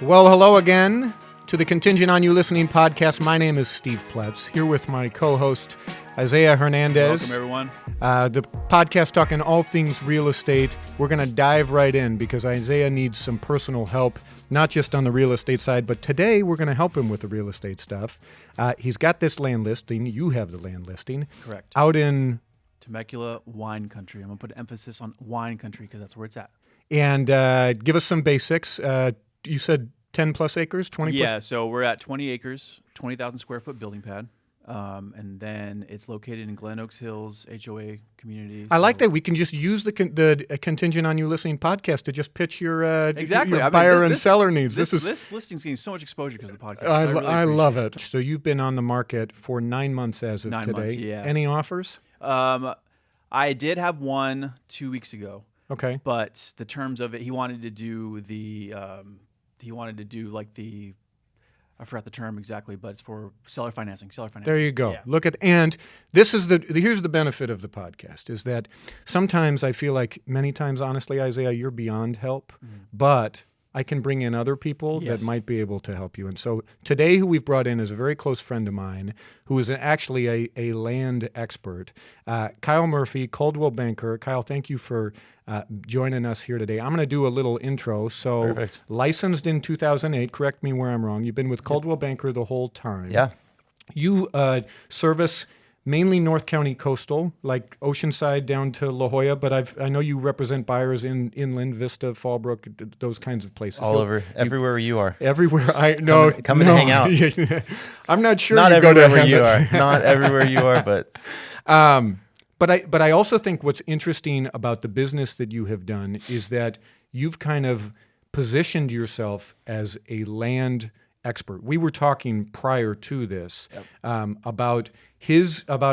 Well, hello again to the Contingent on You Listening podcast. My name is Steve Pletz, here with my co-host, Isaiah Hernandez. Welcome, everyone. The podcast talking all things real estate. We're going to dive right in because Isaiah needs some personal help, not just on the real estate side, but today we're going to help him with the real estate stuff. He's got this land listing. You have the land listing. Correct. Out in Temecula wine country. I'm going to put an emphasis on wine country because that's where it's at. And give us some basics. You said 10 plus acres, 20 plus? Yeah, so we're at 20 acres, 20,000 square foot building pad. And then it's located in Glen Oaks Hills HOA community. I like that we can just use the Contingent on You Listening podcast to just pitch your, Exactly. your buyer and seller needs. This listing's getting so much exposure because of the podcast. I love it. So you've been on the market for 9 months as of 9 today. months, yeah. Any offers? I did have one 2 weeks ago. Okay. But the terms of it, he wanted to do I forgot the term exactly, but it's for seller financing. There you go. Yeah. Look at, and this is here's the benefit of the podcast is that sometimes I feel like many times, honestly, Isaiah, you're beyond help, but I can bring in other people that might be able to help you. And so today who we've brought in is a very close friend of mine who is actually a land expert, Kyle Murphy, Coldwell Banker. Kyle, thank you for joining us here today. I'm going to do a little intro. So Perfect. Licensed in 2008, correct me where I'm wrong. You've been with Coldwell Banker the whole time. Yeah. You service mainly North County coastal, like Oceanside down to La Jolla, but I know you represent buyers in Inland, Vista, Fallbrook, those kinds of places. All over, everywhere where you are. Everywhere. Come and hang out. I'm not sure. Not you go to everywhere where you Hammett. are. Not everywhere you are, but. But I also think what's interesting about the business that you have done is that you've kind of positioned yourself as a land expert. We were talking prior to this about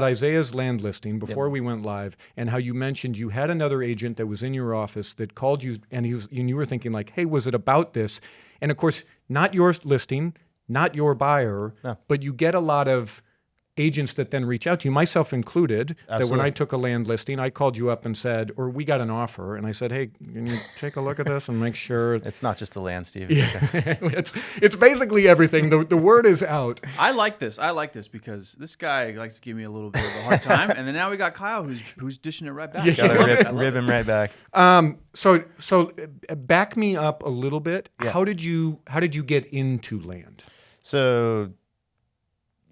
Isaiah's land listing before we went live, and how you mentioned you had another agent that was in your office that called you, and you were thinking like, hey, was it about this? And of course, not your listing, not your buyer, but you get a lot of agents that then reach out to you, myself included, that when I took a land listing, I called you up and said, or we got an offer, and I said, hey, can you take a look at this and make sure? It's not just the land, Steve. It's basically everything. The word is out. I like this because this guy likes to give me a little bit of a hard time, and then now we got Kyle who's dishing it right back. Gotta rib him right back. So back me up a little bit. Yeah. How did you get into land? So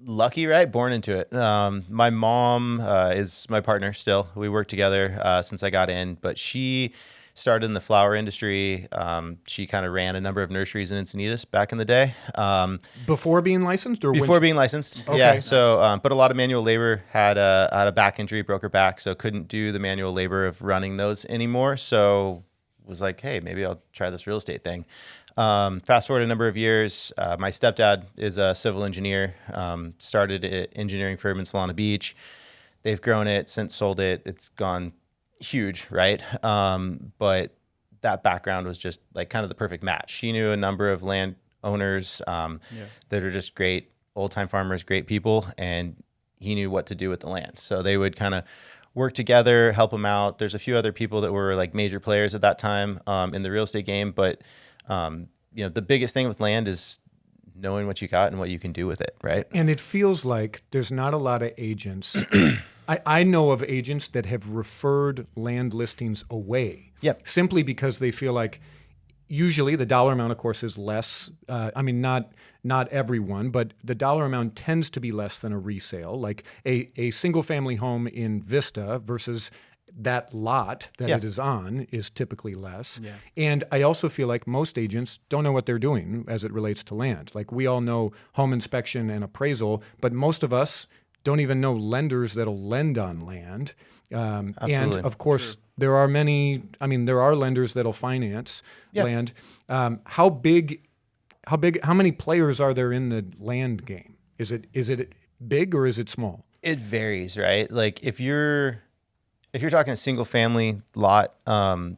lucky, right? Born into it. My mom is my partner still. We work together since I got in, but she started in the flower industry. She kind of ran a number of nurseries in Encinitas back in the day. Before being licensed, or before being licensed? Okay. Yeah. So, but a lot of manual labor, had a back injury, broke her back, so couldn't do the manual labor of running those anymore. So was like, hey, maybe I'll try this real estate thing. Fast forward a number of years, my stepdad is a civil engineer, started an engineering firm in Solana Beach. They've grown it, since sold it. It's gone huge, right? But that background was just like kind of the perfect match. She knew a number of land owners that are just great old-time farmers, great people, and he knew what to do with the land. So they would kind of work together, help him out. There's a few other people that were like major players at that time in the real estate game, but the biggest thing with land is knowing what you got and what you can do with it, right? And it feels like there's not a lot of agents. I know of agents that have referred land listings away. Yep. Simply because they feel like usually the dollar amount, of course, is less. Not everyone, but the dollar amount tends to be less than a resale. Like a single family home in Vista versus that lot that it is on is typically less. Yeah. And I also feel like most agents don't know what they're doing as it relates to land. Like we all know home inspection and appraisal, but most of us don't even know lenders that'll lend on land. And of course, there are lenders that'll finance land. How many players are there in the land game? Is it big or is it small? It varies, right? Like if you're talking a single family lot, kind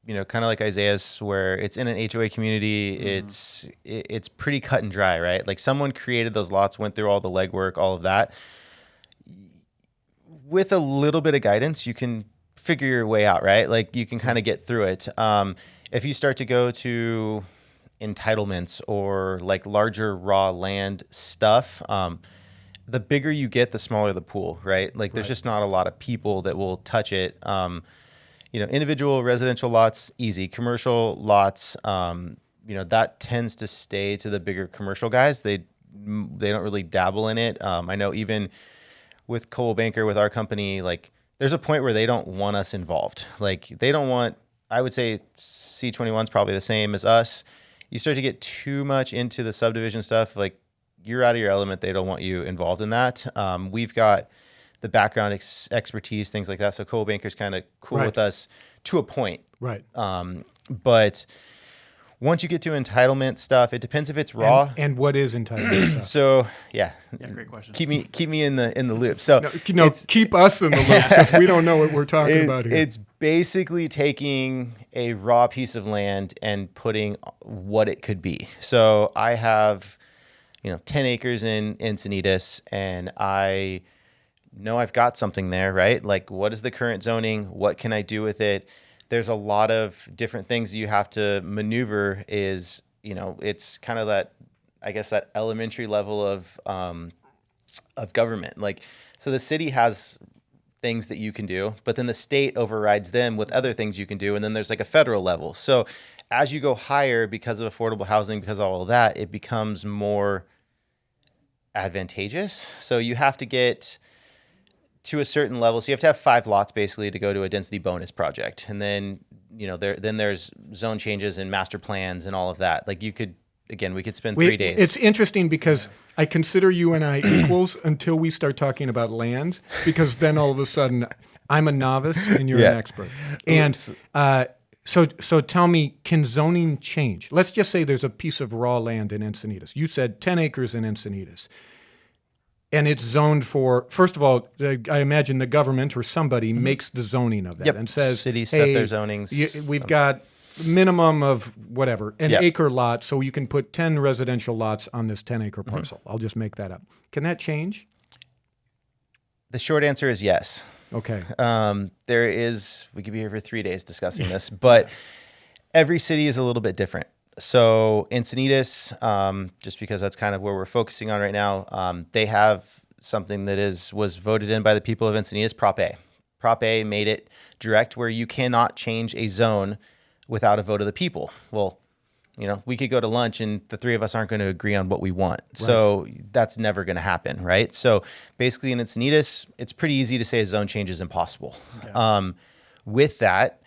of like Isaiah's, where it's in an HOA community, it's pretty cut and dry, right? Like someone created those lots, went through all the legwork, all of that. With a little bit of guidance, you can figure your way out, right? Like you can kind of get through it. If you start to go to entitlements or like larger raw land stuff, the bigger you get, the smaller the pool, right? Like there's just not a lot of people that will touch it. Individual residential lots, easy. Commercial lots, that tends to stay to the bigger commercial guys. They don't really dabble in it. I know even with Coldwell Banker, with our company, like there's a point where they don't want us involved. Like they don't want, I would say C21 is probably the same as us. You start to get too much into the subdivision stuff, like you're out of your element. They don't want you involved in that. We've got the background expertise, things like that. So Coldwell Banker's kind of cool with us to a point. Right. But once you get to entitlement stuff, it depends if it's raw. And what is entitlement stuff? So yeah, great question. Keep me in the loop. So keep us in the loop because we don't know what we're talking about here. It's basically taking a raw piece of land and putting what it could be. So I have 10 acres in Encinitas, and I know I've got something there, right? Like, what is the current zoning? What can I do with it? There's a lot of different things you have to maneuver. It's kind of that, I guess, that elementary level of government. Like, so the city has things that you can do, but then the state overrides them with other things you can do. And then there's like a federal level. So as you go higher, because of affordable housing, because of all of that, it becomes more advantageous. So you have to get to a certain level. So you have to have 5 lots basically to go to a density bonus project. And then, there's zone changes and master plans and all of that. Like we could spend 3 days. It's interesting because I consider you and I equals until we start talking about land, because then all of a sudden I'm a novice and you're an expert. And so tell me, can zoning change? Let's just say there's a piece of raw land in Encinitas. You said 10 acres in Encinitas. And it's zoned for, first of all, I imagine the government or somebody makes the zoning of it and says, cities set their zonings. We've got minimum of whatever, an acre lot, so you can put 10 residential lots on this 10-acre parcel. I'll just make that up. Can that change? The short answer is yes. Okay. We could be here for 3 days discussing this, but every city is a little bit different. So Encinitas, just because that's kind of where we're focusing on right now, they have something that was voted in by the people of Encinitas, Prop A. Prop A made it direct where you cannot change a zone without a vote of the people. Well, we could go to lunch and the 3 of us aren't going to agree on what we want. Right. So that's never going to happen, right? So basically in Encinitas, it's pretty easy to say a zone change is impossible. Yeah. With that,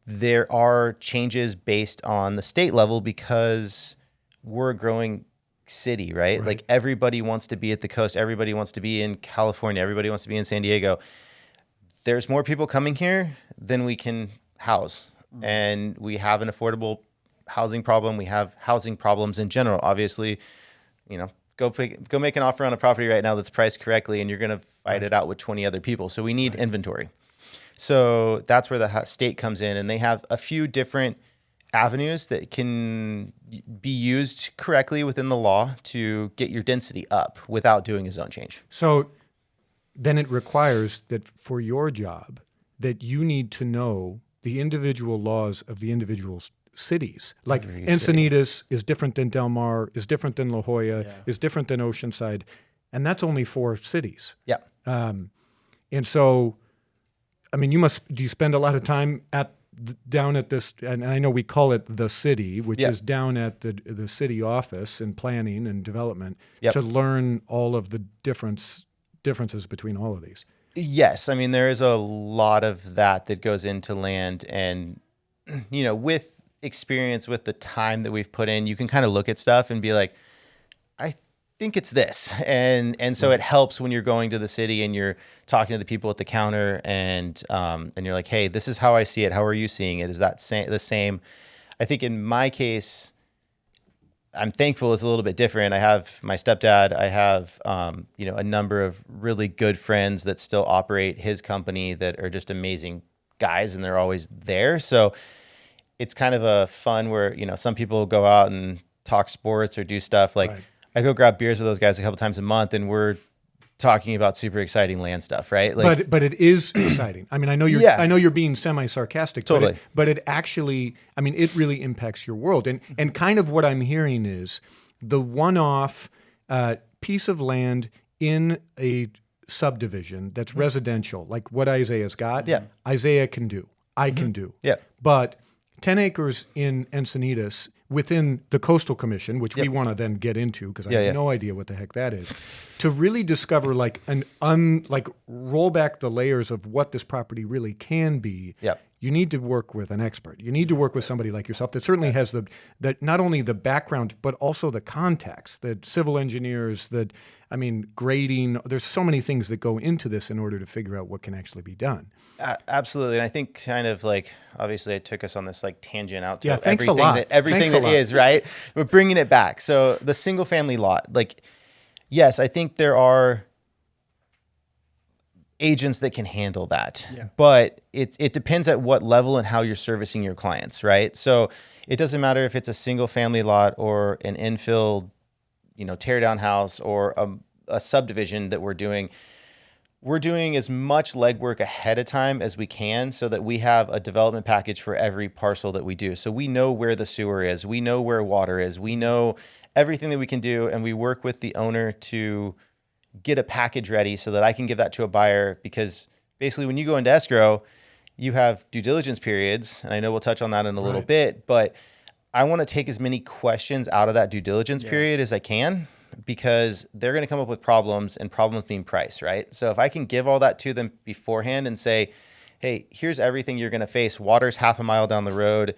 there are changes based on the state level because we're a growing city, right? Like everybody wants to be at the coast. Everybody wants to be in California. Everybody wants to be in San Diego. There's more people coming here than we can house. And we have an affordable housing problem. We have housing problems in general. Obviously, go make an offer on a property right now that's priced correctly, and you're going to fight it out with 20 other people. So we need inventory. So that's where the state comes in, and they have a few different avenues that can be used correctly within the law to get your density up without doing a zone change. So then it requires that for your job that you need to know the individual laws of the individual cities. Like Encinitas is different than Del Mar, is different than La Jolla, is different than Oceanside, and that's only 4 cities. Yeah. And so, I mean, do you spend a lot of time down at this, and I know we call it the city, which is down at the city office in planning and development to learn all of the differences between all of these? Yes. I mean, there is a lot of that goes into land, and, with experience, with the time that we've put in, you can kind of look at stuff and be like, I think it's this. And so it helps when you're going to the city and you're talking to the people at the counter and you're like, hey, this is how I see it. How are you seeing it? Is that the same? I think in my case, I'm thankful it's a little bit different. I have my stepdad. I have, a number of really good friends that still operate his company that are just amazing guys, and they're always there. So it's kind of a fun where, some people go out and talk sports or do stuff like I go grab beers with those guys a couple times a month, and we're talking about super exciting land stuff, right? Like, But it is exciting. I mean, I know you're Yeah. I know you're being semi-sarcastic, Totally. but it actually, I mean, it really impacts your world. And kind of what I'm hearing is the one-off piece of land in a subdivision that's residential, like what Isaiah's got. Yeah. Isaiah can do. I can do. Yeah. But 10 acres in Encinitas within the Coastal Commission, which we want to then get into because I Yeah, have yeah. no idea what the heck that is, to really discover like like roll back the layers of what this property really can be. Yeah. You need to work with an expert. You need to work with somebody like yourself that certainly has that not only the background but also the context, the civil engineers, grading. There's so many things that go into this in order to figure out what can actually be done. Absolutely. And I think kind of like, obviously I took us on this like tangent out to Yeah, thanks a everything lot. that everything Thanks a that lot. is, right? We're bringing it back. So the single family lot, like, yes, I think there are agents that can handle that, but it depends at what level and how you're servicing your clients, right? So it doesn't matter if it's a single family lot or an infill, tear down house or a subdivision that we're doing. We're doing as much legwork ahead of time as we can so that we have a development package for every parcel that we do. So we know where the sewer is, we know where water is, we know everything that we can do, and we work with the owner to get a package ready so that I can give that to a buyer, because basically when you go into escrow, you have due diligence periods, and I know we'll touch on that in a little bit, but I want to take as many questions out of that due diligence period as I can, because they're going to come up with problems, and problems being price, right? So if I can give all that to them beforehand and say, hey, here's everything you're going to face. Water's half a mile down the road.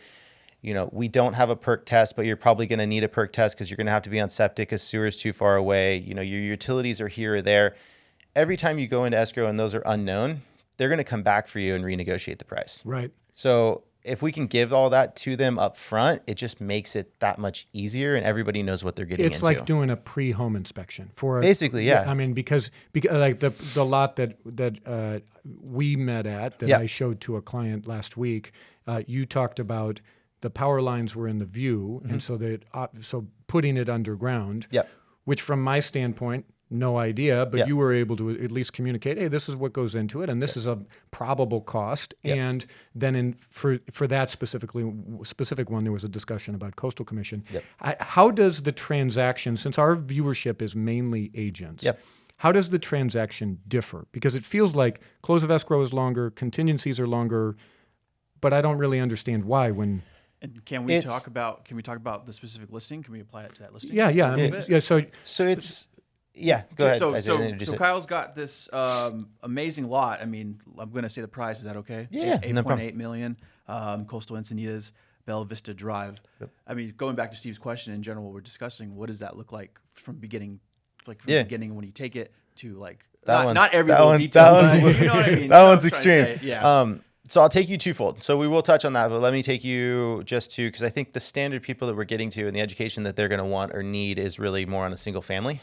We don't have a perk test, but you're probably going to need a perk test because you're going to have to be on septic because sewer's too far away. Your utilities are here or there. Every time you go into escrow and those are unknown, they're going to come back for you and renegotiate the price. Right. So if we can give all that to them up front, it just makes it that much easier, and everybody knows what they're getting It's into. like doing a pre-home inspection for Basically, yeah. I mean, because like the lot that we met at that I showed to a client last week, you talked about the power lines were in the view, and so so putting it underground. Yep. Which, from my standpoint, no idea, but you were able to at least communicate, hey, this is what goes into it, and this is a probable cost. And then for that specific one, there was a discussion about Coastal Commission. How does the transaction, since our viewership is mainly agents, how does the transaction differ? Because it feels like close of escrow is longer, contingencies are longer, but I don't really understand why when... And can we talk about the specific listing? Can we apply it to that listing? Yeah. I mean, So it's... Yeah, go ahead. I didn't So introduce it. Kyle's got this amazing lot. I mean, I'm going to say the price. Is that okay? Yeah, no problem. 8.8 million, Coastal Encinitas, Bella Vista Drive. I mean, going back to Steve's question in general, we're discussing what does that look like from beginning, the beginning when you take it to like not every little detail. But you know what I mean? That one's extreme. Yeah. So I'll take you twofold. So we will touch on that, but let me take you just to, because I think the standard people that we're getting to and the education that they're going to want or need is really more on a single family.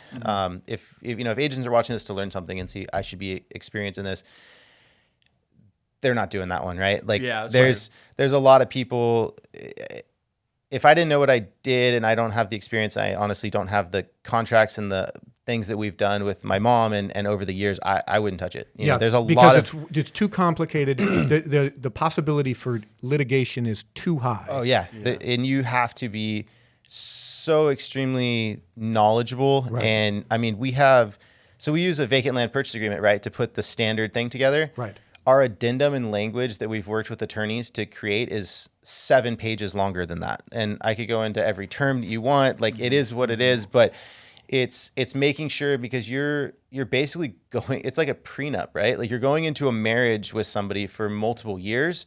If agents are watching this to learn something and see I should be experienced in this, they're not doing that one, right? Like there's a lot of people. If I didn't know what I did and I don't have the experience, I honestly don't have the contracts and the things that we've done with my mom and over the years, I wouldn't touch it. There's a lot of... Because it's too complicated. the possibility for litigation is too high. Oh, yeah. And you have to be so extremely knowledgeable. Right. And, I mean, we use a vacant land purchase agreement, right, to put the standard thing together. Right. Our addendum in language that we've worked with attorneys to create is 7 pages longer than that. And I could go into every term that you want. Like, it is what it is, but... It's making sure, because you're basically going, it's like a prenup, right? Like you're going into a marriage with somebody for multiple years,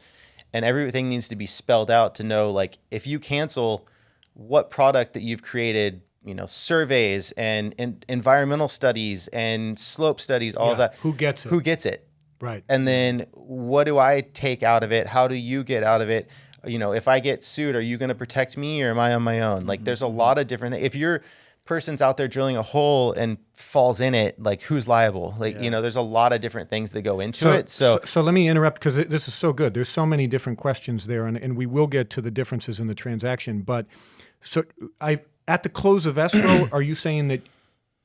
and everything needs to be spelled out to know, like, if you cancel, what product that you've created, surveys and environmental studies and slope studies, all of that. Who gets it? Right. And then what do I take out of it? How do you get out of it? If I get sued, are you going to protect me or am I on my own? Like there's a lot of different things. If you're person's out there drilling a hole and falls in it, like who's liable? Like, there's a lot of different things that go into it. So let me interrupt, because this is so good. There's so many different questions there, and we will get to the differences in the transaction. But at the close of escrow, are you saying that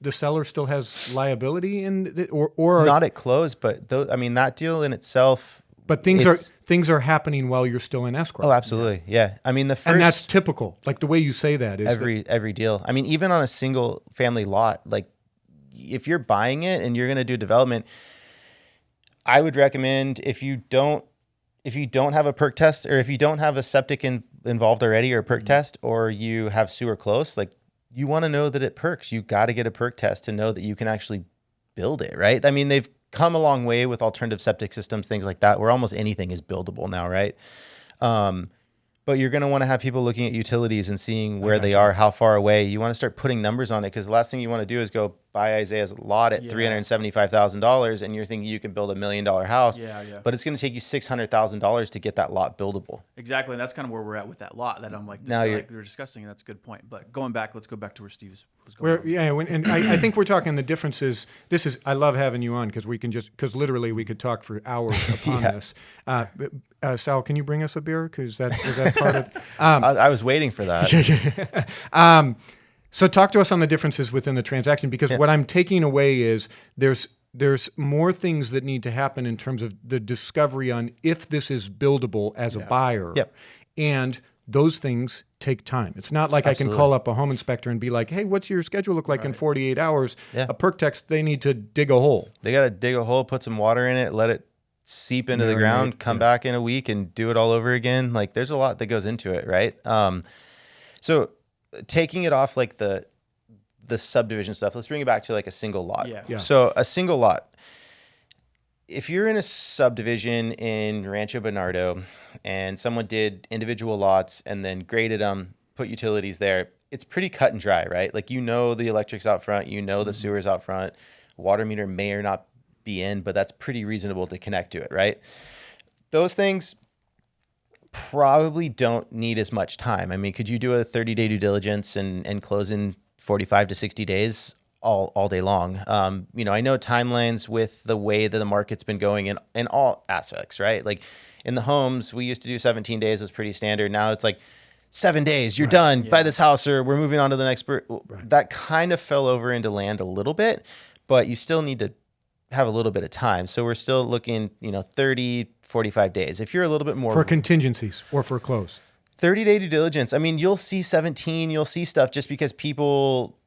the seller still has liability in it, or not at close, but that deal in itself. But things are happening while you're still in escrow. Oh, absolutely, yeah. I mean, and that's typical. Like the way you say that is every deal. I mean, even on a single family lot, like if you're buying it and you're going to do development, I would recommend if you don't have a perk test, or if you don't have a septic involved already, or a perk test, or you have sewer close, like you want to know that it perks. You got to get a perk test to know that you can actually build it, right? I mean, they've come a long way with alternative septic systems, things like that, where almost anything is buildable now, right? But you're going to want to have people looking at utilities and seeing where they are, how far away. You want to start putting numbers on it, because the last thing you want to do is go buy Isaiah's lot at $375,000, and you're thinking you can build $1 million house, but it's going to take you $600,000 to get that lot buildable. Exactly, and that's kind of where we're at with that lot that I'm like, like we were discussing, and that's a good point. But let's go back to where Steve was going. And I think we're talking the differences. I love having you on because because literally we could talk for hours upon this. Sal, can you bring us a beer? Because was that part of? I was waiting for that. So talk to us on the differences within the transaction, because what I'm taking away is there's more things that need to happen in terms of the discovery on if this is buildable as a buyer. Yep. And those things take time. It's not like I can call up a home inspector and be like, hey, what's your schedule look like in 48 hours? Yeah. A perk text, they need to dig a hole. They got to dig a hole, put some water in it, let it seep into the ground, come back in a week and do it all over again. Like there's a lot that goes into it, right? So taking it off like the subdivision stuff, let's bring it back to like a single lot. Yeah. So a single lot, if you're in a subdivision in Rancho Bernardo and someone did individual lots and then graded them, put utilities there, it's pretty cut and dry, right? Like, the electric's out front, the sewer's out front, water meter may or not be in, but that's pretty reasonable to connect to it, right? Those things probably don't need as much time. I mean, could you do a 30-day due diligence and close in 45 to 60 days all day long? I know timelines with the way that the market's been going in all aspects, right? Like in the homes, we used to do 17 days was pretty standard. Now it's like 7 days, you're done, buy this house, or we're moving on to the next. That kind of fell over into land a little bit, but you still need to have a little bit of time. So we're still looking, 30, 45 days. If you're a little bit more... For contingencies or for close. 30-day due diligence. I mean, you'll see 17, you'll see stuff just because people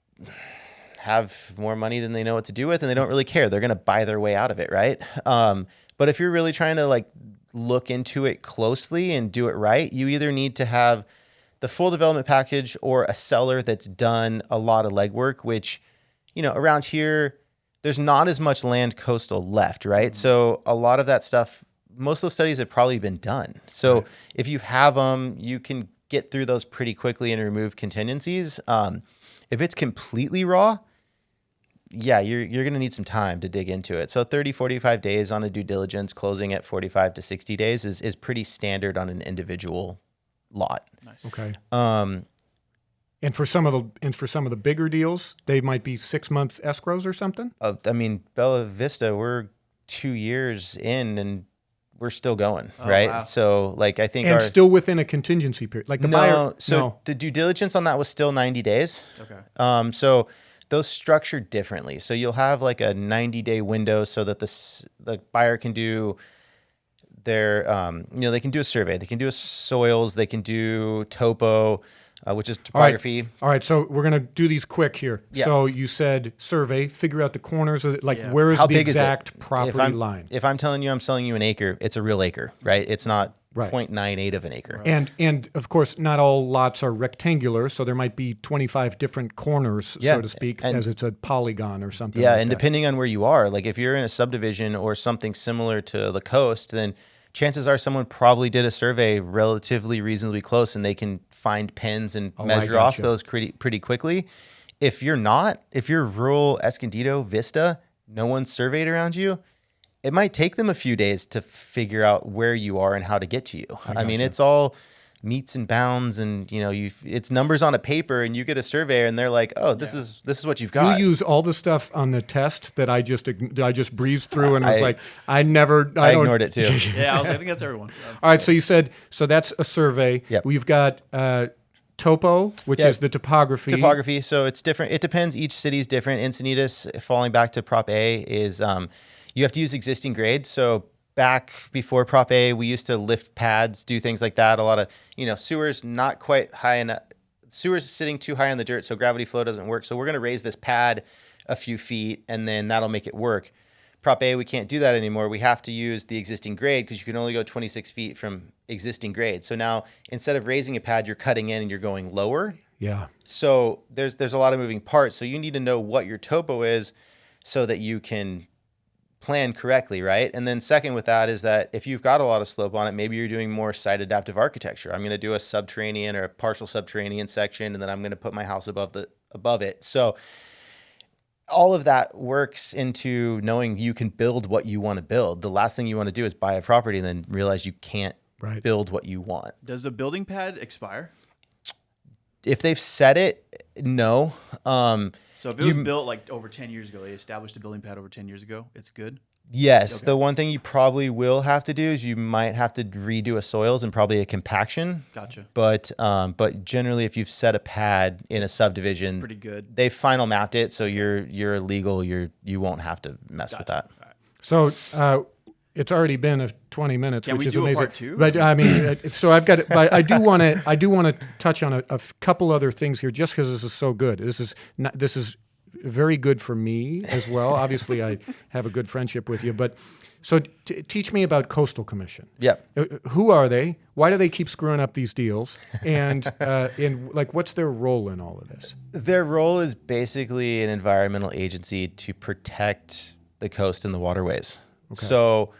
have more money than they know what to do with, and they don't really care. They're going to buy their way out of it, right? But if you're really trying to like look into it closely and do it right, you either need to have the full development package or a seller that's done a lot of legwork, which, around here, there's not as much land coastal left, right? Mm-hmm. So a lot of that stuff, most of the studies have probably been done. So if you have them, you can get through those pretty quickly and remove contingencies. If it's completely raw, you're going to need some time to dig into it. So 30, 45 days on a due diligence, closing at 45 to 60 days is pretty standard on an individual lot. Nice. Okay. And for some of the bigger deals, they might be 6 month escrows or something. Bella Vista, we're 2 years in and we're still going, right? Wow. So I think still within a contingency period. Like the buyer. So the due diligence on that was still 90 days. Okay. So those structured differently. So you'll have like a 90-day window so that the buyer can do their, they can do a survey, they can do a soils, they can do topo, which is topography. All right. So we're going to do these quick here. Yeah. So you said survey, figure out the corners. Where is the exact property line? If I'm telling you I'm selling you an acre, it's a real acre, right? It's not 0.98 of an acre. Right. And of course, not all lots are rectangular. So there might be 25 different corners, so to speak, as it's a polygon or something. Yeah. And depending on where you are, like if you're in a subdivision or something similar to the coast, then chances are someone probably did a survey relatively reasonably close and they can find pins and measure off those pretty quickly. If you're rural Escondido, Vista, no one's surveyed around you, it might take them a few days to figure out where you are and how to get to you. I mean, it's all meets and bounds and, it's numbers on a paper and you get a surveyor and they're like, oh, this is what you've got. You use all the stuff on the test that I just breezed through and was I ignored it too. Yeah, I think that's everyone. All right. So you said, so that's a survey. Yep. We've got Topo, which is the topography. Topography. So it's different. It depends. Each city's different. Encinitas, falling back to Prop A, is you have to use existing grade. So back before Prop A, we used to lift pads, do things like that. A lot of, sewers not quite high enough. Sewers sitting too high on the dirt, so gravity flow doesn't work. So we're going to raise this pad a few feet, and then that'll make it work. Prop A, we can't do that anymore. We have to use the existing grade because you can only go 26 feet from existing grade. So now instead of raising a pad, you're cutting in and you're going lower. Yeah. So there's a lot of moving parts. So you need to know what your topo is so that you can plan correctly, right? And then second with that is that if you've got a lot of slope on it, maybe you're doing more site adaptive architecture. I'm going to do a subterranean or a partial subterranean section, and then I'm going to put my house above it. So all of that works into knowing you can build what you want to build. The last thing you want to do is buy a property and then realize you can't build what you want. Does a building pad expire? If they've set it, no. So if it was built like over 10 years ago, they established a building pad over 10 years ago, it's good? Yes. Okay. The one thing you probably will have to do is you might have to redo a soils and probably a compaction. Gotcha. But generally, if you've set a pad in a subdivision, it's pretty good. They final mapped it, so you're legal. You won't have to mess with that. Right. So it's already been 20 minutes, which is amazing. Part two? But I mean, so I've got. But I do want to touch on a couple other things here, just because this is so good. This is very good for me as well. Obviously, I have a good friendship with you, but so teach me about Coastal Commission. Yeah. Who are they? Why do they keep screwing up these deals? And what's their role in all of this? Their role is basically an environmental agency to protect the coast and the waterways. Okay. So,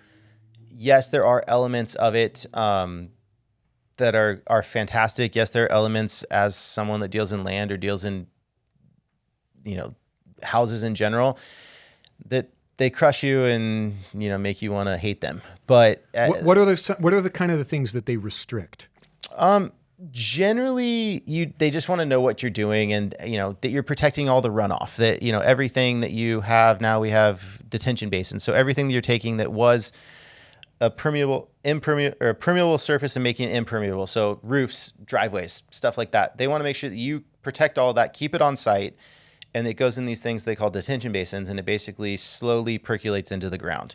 yes, there are elements of it that are fantastic. Yes, there are elements as someone that deals in land or deals in, houses in general, that they crush you and make you want to hate them. But what are the kind of the things that they restrict? Generally, they just want to know what you're doing, and that you're protecting all the runoff. That everything that you have now, we have detention basins. So everything that you're taking that was a permeable surface and making it impermeable. So roofs, driveways, stuff like that. They want to make sure that you protect all that, keep it on site. And it goes in these things they call detention basins, and it basically slowly percolates into the ground.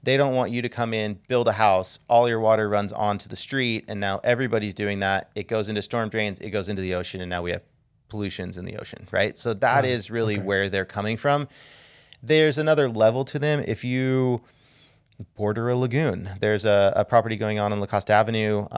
They don't want you to come in, build a house, all your water runs onto the street, and now everybody's doing that. It goes into storm drains, it goes into the ocean, and now we have pollutions in the ocean, right? So that is really where they're coming from. There's another level to them. If you border a lagoon, there's a property going on La Coste Avenue,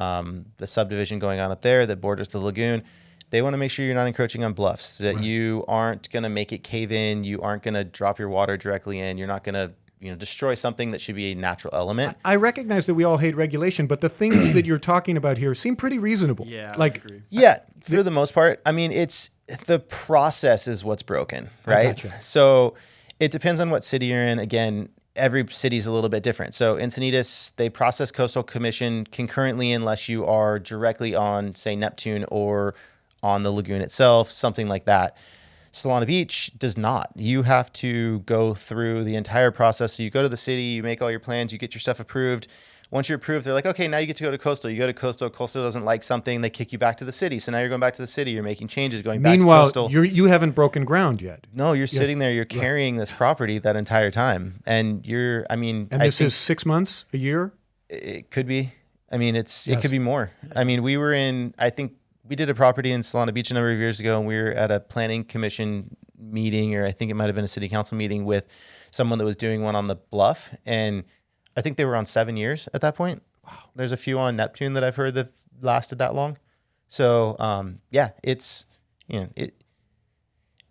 the subdivision going on up there that borders the lagoon. They want to make sure you're not encroaching on bluffs, that you aren't going to make it cave in, you aren't going to drop your water directly in, you're not going to destroy something that should be a natural element. I recognize that we all hate regulation, but the things that you're talking about here seem pretty reasonable. Yeah, I agree. Yeah, for the most part. I mean, it's the process is what's broken, right? Gotcha. So it depends on what city you're in. Again, every city's a little bit different. So Encinitas, they process Coastal Commission concurrently unless you are directly on, say, Neptune or on the lagoon itself, something like that. Solana Beach does not. You have to go through the entire process. So you go to the city, you make all your plans, you get your stuff approved. Once you're approved, they're like, okay, now you get to go to Coastal. You go to Coastal. Coastal doesn't like something. They kick you back to the city. So now you're going back to the city. You're making changes, going back to Coastal. Meanwhile, you haven't broken ground yet. No, you're sitting there. You're carrying this property that entire time. And this is 6 months, a year? It could be. I mean, it could be more. I mean, we did a property in Solana Beach a number of years ago, and we were at a planning commission meeting, or I think it might have been a city council meeting with someone that was doing one on the bluff. And I think they were on 7 years at that point. Wow. There's a few on Neptune that I've heard that lasted that long. So, it's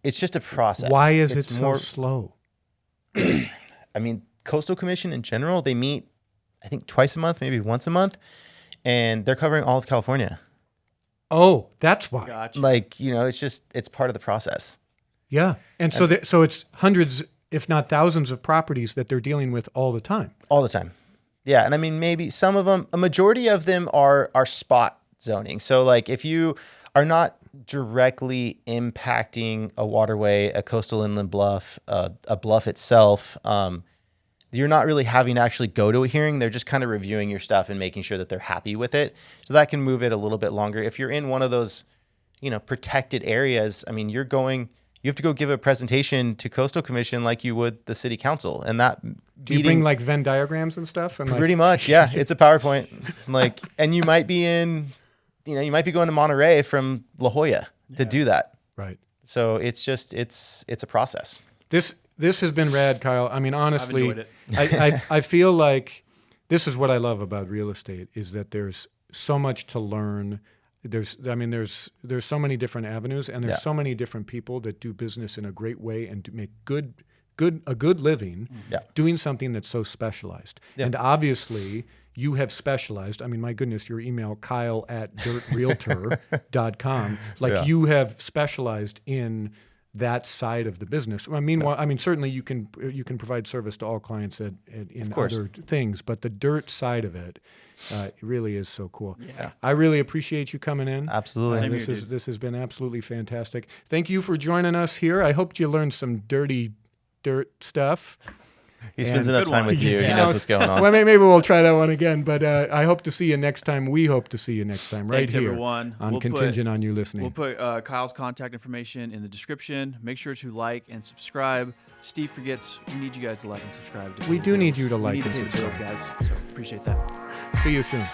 just a process. Why is it so slow? I mean, Coastal Commission in general, they meet, I think, twice a month, maybe once a month, and they're covering all of California. Oh, that's why. Gotcha. It's part of the process. Yeah. And so it's hundreds, if not thousands of properties that they're dealing with all the time. All the time. Yeah. And I mean, maybe some of them, a majority of them are spot zoning. So like if you are not directly impacting a waterway, a coastal inland bluff, a bluff itself, you're not really having to actually go to a hearing. They're just kind of reviewing your stuff and making sure that they're happy with it. So that can move it a little bit longer. If you're in one of those, protected areas. I mean, you have to go give a presentation to Coastal Commission like you would the city council. And that Do you bring like Venn diagrams and stuff? And pretty much, yeah. It's a PowerPoint. And you might be you might be going to Monterey from La Jolla to do that. Right. So it's just, it's a process. This has been rad, Kyle. I mean, honestly, I've enjoyed it. I feel like this is what I love about real estate is that there's so much to learn. There's so many different avenues, and there's so many different people that do business in a great way and to make a good living doing something that's so specialized. Yeah. And obviously, you have specialized. I mean, my goodness, your email, kyle@dirtrealtor.com. You have specialized in that side of the business. I mean, certainly you can provide service to all clients in other things, but the dirt side of it really is so cool. Yeah. I really appreciate you coming in. Absolutely. This has been absolutely fantastic. Thank you for joining us here. I hope you learned some dirty dirt stuff. He spends enough time with you. He knows what's going on. Well, maybe we'll try that one again. But I hope to see you next time. We hope to see you next time Thanks, here everyone. On Contingent on You Listening. We'll put Kyle's contact information in the description. Make sure to like and subscribe. Steve forgets. We need you guys to like and subscribe. We do need you to like and subscribe, guys. So appreciate that. See you soon.